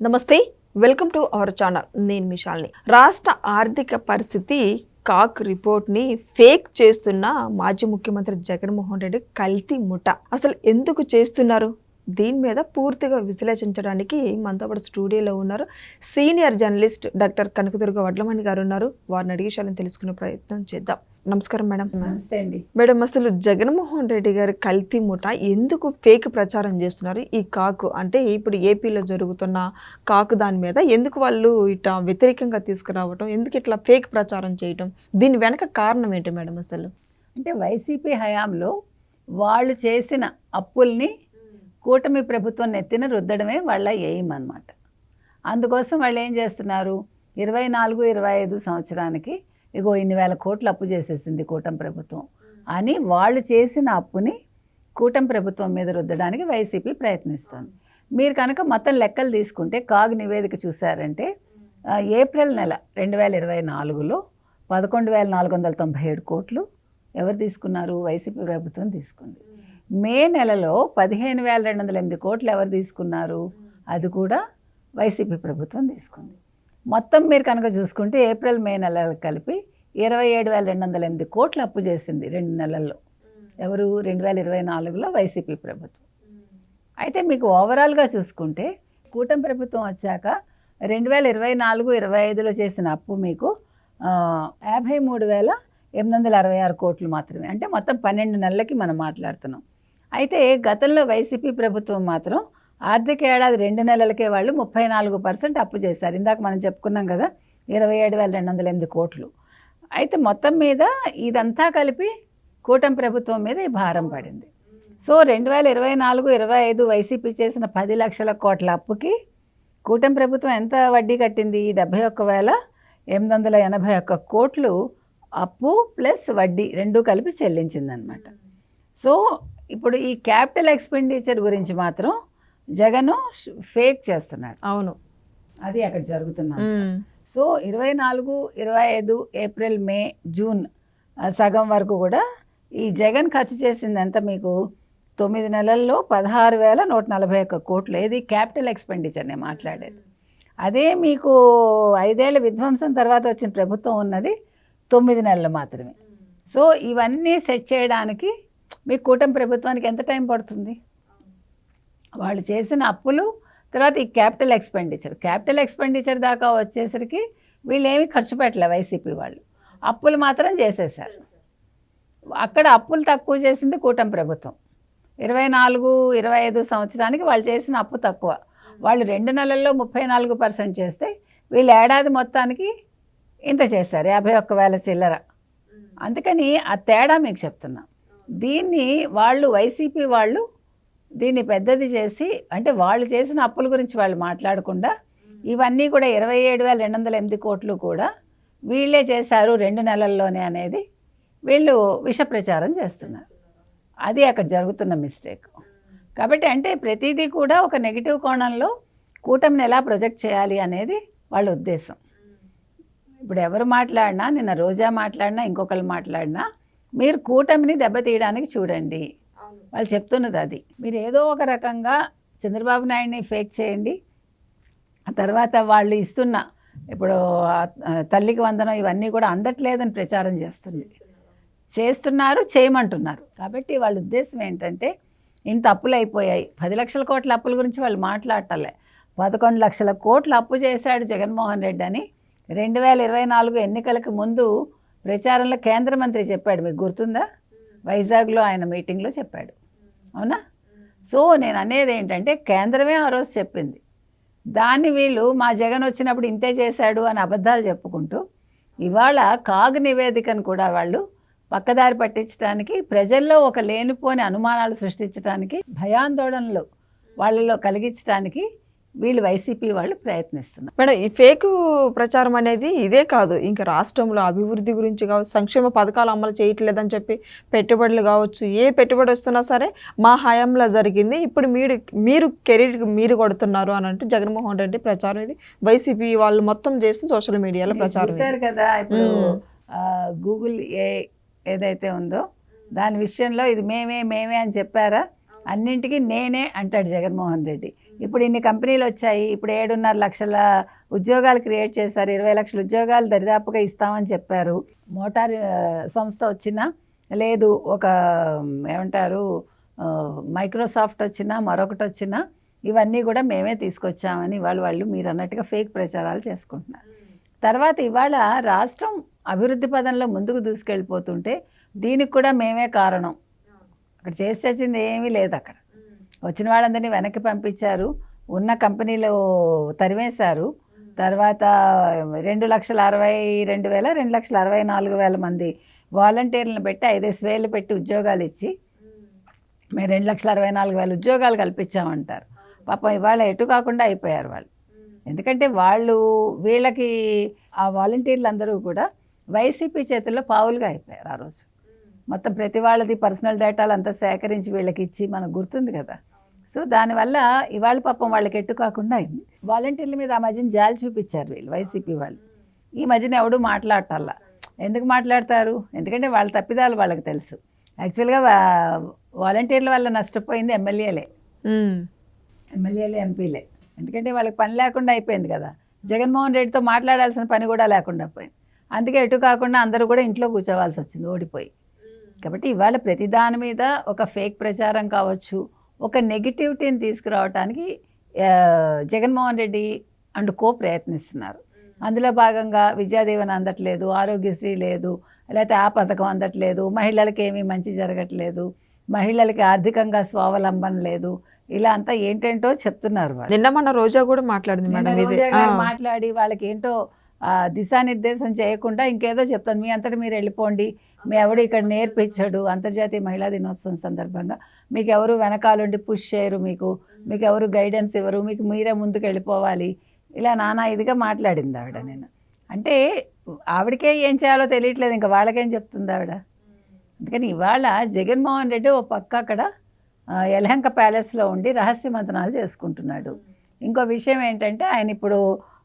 నమస్తే, welcome to our channel. నేను మిషాల్ని. రాష్ట్ర ఆర్థిక పరిస్థితి కాక్ రిపోర్ట్ని ఫేక్ చేస్తున్న మాజీ ముఖ్యమంత్రి జగన్మోహన్ రెడ్డి కల్తీ ముఠ అసలు ఎందుకు చేస్తున్నారు? దీని మీద పూర్తిగా విశ్లేషించడానికి మనతో పాటు స్టూడియోలో ఉన్నారు senior journalist doctor Kanakadurga Vadlamani గారు ఉన్నారు. వారిని అడిగే విషయాలను తెలుసుకునే ప్రయత్నం చేద్దాం. నమస్కారం మేడం. నమస్తే అండి మేడం, అసలు జగన్మోహన్ రెడ్డి గారి కల్తీ ముఠ ఎందుకు ఫేక్ ప్రచారం చేస్తున్నారు? ఈ కాకు అంటే ఇప్పుడు ఏపీలో జరుగుతున్న కాకు దాని మీద ఎందుకు వాళ్ళు ఇట్లా వ్యతిరేకంగా తీసుకురావటం, ఎందుకు ఇట్లా ఫేక్ ప్రచారం చేయటం, దీని వెనక కారణం ఏంటి మేడం? అసలు అంటే వైసీపీ హయాంలో వాళ్ళు చేసిన అప్పుల్ని కూటమి ప్రభుత్వం నెత్తిన రుద్దడమే వాళ్ళ ఎయిమ్ అన్నమాట. అందుకోసం వాళ్ళు ఏం చేస్తున్నారు, 24-25 సంవత్సరానికి ఇగో ఇన్ని వేల కోట్లు అప్పు చేసేసింది కూటమి ప్రభుత్వం అని వాళ్ళు చేసిన అప్పుని కూటమి ప్రభుత్వం మీద రుద్దడానికి వైసీపీ ప్రయత్నిస్తుంది. మీరు కనుక మొత్తం లెక్కలు తీసుకుంటే కాగ్ నివేదిక చూసారంటే ఏప్రిల్ నెల 2024లో 11,497 కోట్లు ఎవరు తీసుకున్నారు? వైసీపీ ప్రభుత్వం తీసుకుంది. మే నెలలో 15,208 కోట్లు ఎవరు తీసుకున్నారు? అది కూడా వైసీపీ ప్రభుత్వం తీసుకుంది. మొత్తం మీరు కనుక చూసుకుంటే ఏప్రిల్ మే నెలలు కలిపి 27,208 కోట్లు అప్పు చేసింది 2 నెలల్లో. ఎవరు? 2024లో వైసీపీ ప్రభుత్వం. అయితే మీకు ఓవరాల్గా చూసుకుంటే కూటమి ప్రభుత్వం వచ్చాక 2024-25లో చేసిన అప్పు మీకు 53,866 కోట్లు మాత్రమే. అంటే మొత్తం 12 నెలలకి మనం మాట్లాడుతున్నాం. అయితే గతంలో వైసీపీ ప్రభుత్వం మాత్రం ఆర్థిక ఏడాది 2 నెలలకే వాళ్ళు 34% అప్పు చేశారు. ఇందాక మనం చెప్పుకున్నాం కదా, 27,208 కోట్లు. అయితే మొత్తం మీద ఇదంతా కలిపి కూటమి ప్రభుత్వం మీద ఈ భారం పడింది. సో 2024-25 వైసీపీ చేసిన 10 లక్షల కోట్ల అప్పుకి కూటమి ప్రభుత్వం ఎంత వడ్డీ కట్టింది? 71,881 కోట్లు అప్పు ప్లస్ వడ్డీ రెండు కలిపి చెల్లించిందనమాట. సో ఇప్పుడు ఈ క్యాపిటల్ ఎక్స్పెండిచర్ గురించి మాత్రం జగన్ ఫేక్ చేస్తున్నాడు. అవును, అది అక్కడ జరుగుతున్నాను. సో 24-25 ఏప్రిల్ మే జూన్ సగం వరకు కూడా ఈ జగన్ ఖర్చు చేసింది ఎంత మీకు? 9 నెలల్లో 16,141 కోట్లు. ఏది? క్యాపిటల్ ఎక్స్పెండిచర్ నేను మాట్లాడేది. అదే మీకు 5 ఏళ్ల విధ్వంసం తర్వాత వచ్చిన ప్రభుత్వం ఉన్నది 9 నెలలు మాత్రమే. సో ఇవన్నీ సెట్ చేయడానికి మీకు కూటమి ప్రభుత్వానికి ఎంత టైం పడుతుంది? వాళ్ళు చేసిన అప్పులు తర్వాత ఈ క్యాపిటల్ ఎక్స్పెండిచర్ దాకా వచ్చేసరికి వీళ్ళు ఏమీ ఖర్చు పెట్టలే. వైసీపీ వాళ్ళు అప్పులు మాత్రం చేసేసారు. అక్కడ అప్పులు తక్కువ చేసింది కూటమి ప్రభుత్వం. 24-25 సంవత్సరానికి వాళ్ళు చేసిన అప్పు తక్కువ. వాళ్ళు 2 నెలల్లో 34% చేస్తే వీళ్ళు ఏడాది మొత్తానికి ఇంత చేశారు, 51,000 చిల్లర. అందుకని ఆ తేడా మీకు చెప్తున్నా. దీన్ని వాళ్ళు వైసీపీ వాళ్ళు దీన్ని పెద్దది చేసి, అంటే వాళ్ళు చేసిన అప్పుల గురించి వాళ్ళు మాట్లాడకుండా ఇవన్నీ కూడా 27,208 కోట్లు కూడా వీళ్ళే చేశారు 2 నెలల్లోనే అనేది వీళ్ళు విష ప్రచారం చేస్తున్నారు. అది అక్కడ జరుగుతున్న మిస్టేక్. కాబట్టి అంటే ప్రతిదీ కూడా ఒక నెగిటివ్ కోణంలో కూటమిని ఎలా ప్రొజెక్ట్ చేయాలి అనేది వాళ్ళ ఉద్దేశం. ఇప్పుడు ఎవరు మాట్లాడినా, నిన్న రోజా మాట్లాడినా, ఇంకొకరు మాట్లాడినా మీరు కూటమిని దెబ్బతీయడానికి చూడండి. వాళ్ళు చెప్తున్నది అది. మీరు ఏదో ఒక రకంగా చంద్రబాబు నాయుడిని ఫేక్ చేయండి. ఆ తర్వాత వాళ్ళు ఇస్తున్న ఇప్పుడు తల్లికి వందనం ఇవన్నీ కూడా అందట్లేదని ప్రచారం చేస్తున్నారు, చేయమంటున్నారు. కాబట్టి వాళ్ళ ఉద్దేశం ఏంటంటే ఇంత అప్పులు అయిపోయాయి. 10 లక్షల కోట్ల అప్పుల గురించి వాళ్ళు మాట్లాడటలే. 11 లక్షల కోట్ల అప్పు చేశాడు జగన్మోహన్ రెడ్డి అని 2024 ఎన్నికలకు ముందు ప్రచారంలో కేంద్ర మంత్రి చెప్పాడు. మీకు గుర్తుందా? వైజాగ్లో ఆయన మీటింగ్లో చెప్పాడు, అవునా? సో నేను అనేది ఏంటంటే కేంద్రమే ఆ రోజు చెప్పింది. దాన్ని వీళ్ళు మా జగన్ వచ్చినప్పుడు ఇంతే చేశాడు అని అబద్ధాలు చెప్పుకుంటూ ఇవాళ కాగ్ నివేదికను కూడా వాళ్ళు పక్కదారి పట్టించడానికి, ప్రజల్లో ఒక లేనిపోని అనుమానాలు సృష్టించడానికి, భయాందోళనలు వాళ్ళలో కలిగించడానికి వీళ్ళు వైసీపీ వాళ్ళు ప్రయత్నిస్తున్నారు. మేడం, ఈ ఫేక్ ప్రచారం అనేది ఇదే కాదు, ఇంకా రాష్ట్రంలో అభివృద్ధి గురించి కావచ్చు, సంక్షేమ పథకాలు అమలు చేయట్లేదని చెప్పి పెట్టుబడులు కావచ్చు, ఏ పెట్టుబడి వస్తున్నా సరే మా హయాంలో జరిగింది, ఇప్పుడు మీరు కెరీర్ మీరు కొడుతున్నారు అని అంటే జగన్మోహన్ రెడ్డి ప్రచారం ఇది వైసీపీ వాళ్ళు మొత్తం చేస్తూ సోషల్ మీడియాలో ప్రచారం చేశారు కదా. ఇప్పుడు గూగుల్ ఏదైతే ఉందో దాని విషయంలో ఇది మేమే అని చెప్పారా? అన్నింటికీ నేనే అంటాడు జగన్మోహన్ రెడ్డి. ఇప్పుడు ఇన్ని కంపెనీలు వచ్చాయి, ఇప్పుడు 7.5 లక్షల ఉద్యోగాలు క్రియేట్ చేశారు, 20 లక్షల ఉద్యోగాలు దరిదాపుగా ఇస్తామని చెప్పారు. మోటార్ సంస్థ వచ్చినా లేదు, ఒక ఏమంటారు మైక్రోసాఫ్ట్ వచ్చినా మరొకటి వచ్చినా ఇవన్నీ కూడా మేమే తీసుకొచ్చామని వాళ్ళు మీరు అన్నట్టుగా ఫేక్ ప్రచారాలు చేసుకుంటున్నారు. తర్వాత ఇవాళ రాష్ట్రం అభివృద్ధి పదంలో ముందుకు దూసుకెళ్ళిపోతుంటే దీనికి కూడా మేమే కారణం. అక్కడ చేసి వచ్చింది ఏమీ లేదు. అక్కడ వచ్చిన వాళ్ళందరినీ వెనక్కి పంపించారు, ఉన్న కంపెనీలు తరివేశారు. తర్వాత 2,62,200 2,64,000 మంది వాలంటీర్లను పెట్టి 5,000 పెట్టి ఉద్యోగాలు ఇచ్చి మేము 2,64,000 ఉద్యోగాలు కల్పించామంటారు. పాపం ఇవాళ ఎటు కాకుండా అయిపోయారు వాళ్ళు. ఎందుకంటే వీళ్ళకి ఆ వాలంటీర్లు అందరూ కూడా వైసీపీ చేతుల్లో పావులుగా అయిపోయారు. ఆ రోజు మొత్తం ప్రతి వాళ్ళది పర్సనల్ డేటాలు అంతా సేకరించి వీళ్ళకి ఇచ్చి మనకు గుర్తుంది కదా. సో దానివల్ల ఇవాళ పాపం వాళ్ళకి ఎట్టు కాకుండా అయింది. వాలంటీర్ల మీద ఆ మధ్యన జాలి చూపించారు వీళ్ళు, వైసీపీ వాళ్ళు. ఈ మధ్యన ఎవడూ మాట్లాడటల్లా. ఎందుకు మాట్లాడతారు? ఎందుకంటే వాళ్ళ తప్పిదాలు వాళ్ళకి తెలుసు. యాక్చువల్గా వాలంటీర్ల వల్ల నష్టపోయింది ఎమ్మెల్యేలే, ఎంపీలే. ఎందుకంటే వాళ్ళకి పని లేకుండా అయిపోయింది కదా. జగన్మోహన్ రెడ్డితో మాట్లాడాల్సిన పని కూడా లేకుండా పోయింది. అందుకే ఎటు కాకుండా అందరూ కూడా ఇంట్లో కూర్చోవాల్సి వచ్చింది ఓడిపోయి. కాబట్టి ఇవాళ ప్రతి దాని మీద ఒక ఫేక్ ప్రచారం కావచ్చు, ఒక నెగిటివిటీని తీసుకురావడానికి జగన్మోహన్ రెడ్డి అండ్ కో ప్రయత్నిస్తున్నారు. అందులో భాగంగా విద్యాదీవెన అందట్లేదు, ఆరోగ్యశ్రీ లేదు, లేకపోతే ఆ పథకం అందట్లేదు, మహిళలకి ఏమీ మంచి జరగట్లేదు, మహిళలకి ఆర్థికంగా స్వావలంబన లేదు, ఇలా అంతా ఏంటేంటో చెప్తున్నారు వాళ్ళు. నిన్న మన రోజా కూడా మాట్లాడింది మేడం, మాట్లాడి వాళ్ళకి ఏంటో దిశానిర్దేశం చేయకుండా ఇంకేదో చెప్తాను. మీ అంతటా మీరు వెళ్ళిపోండి, మీ ఎవడు ఇక్కడ నేర్పించాడు. అంతర్జాతీయ మహిళా దినోత్సవం సందర్భంగా మీకు ఎవరు వెనకాలండి పుష్ చేయరు, మీకు ఎవరు గైడెన్స్ ఇవ్వరు, మీకు మీరే ముందుకు వెళ్ళిపోవాలి, ఇలా నానా ఇదిగా మాట్లాడింది ఆవిడ. నేను అంటే ఆవిడకే ఏం చేయాలో తెలియట్లేదు, ఇంకా వాళ్ళకేం చెప్తుంది ఆవిడ. అందుకని ఇవాళ జగన్మోహన్ రెడ్డి ఓ పక్క అక్కడ యలహంక ప్యాలెస్లో ఉండి రహస్య మంతనాలు చేసుకుంటున్నాడు. ఇంకో విషయం ఏంటంటే ఆయన ఇప్పుడు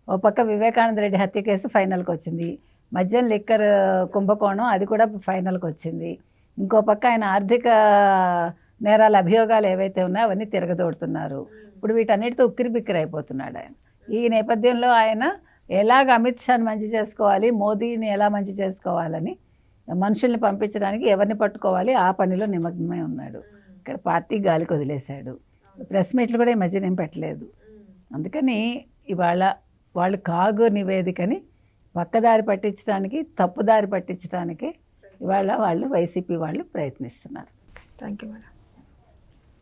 ఓ పక్క వివేకానంద రెడ్డి హత్య కేసు ఫైనల్కి వచ్చింది, మద్యం లిక్కర్ కుంభకోణం అది కూడా ఫైనల్కి వచ్చింది. ఇంకో పక్క ఆయన ఆర్థిక నేరాల అభియోగాలు ఏవైతే ఉన్నాయో అవన్నీ తిరగదోడుతున్నారు. ఇప్పుడు వీటన్నిటితో ఉక్కిరిబిక్కిరి అయిపోతున్నాడు ఆయన. ఈ నేపథ్యంలో ఆయన ఎలాగ అమిత్ షాని మంచి చేసుకోవాలి, మోదీని ఎలా మంచి చేసుకోవాలని, మనుషుల్ని పంపించడానికి ఎవరిని పట్టుకోవాలి ఆ పనిలో నిమగ్నమై ఉన్నాడు. ఇక్కడ పార్టీ గాలికి వదిలేశాడు. ప్రెస్ మీట్లు కూడా ఈ మధ్యన ఏం పెట్టలేదు. అందుకని ఇవాళ వాళ్ళు కాగు నివేదికని పక్కదారి పట్టించడానికి, తప్పుదారి పట్టించడానికి ఇవాళ వైసీపీ వాళ్ళు ప్రయత్నిస్తున్నారు. Thank you madam.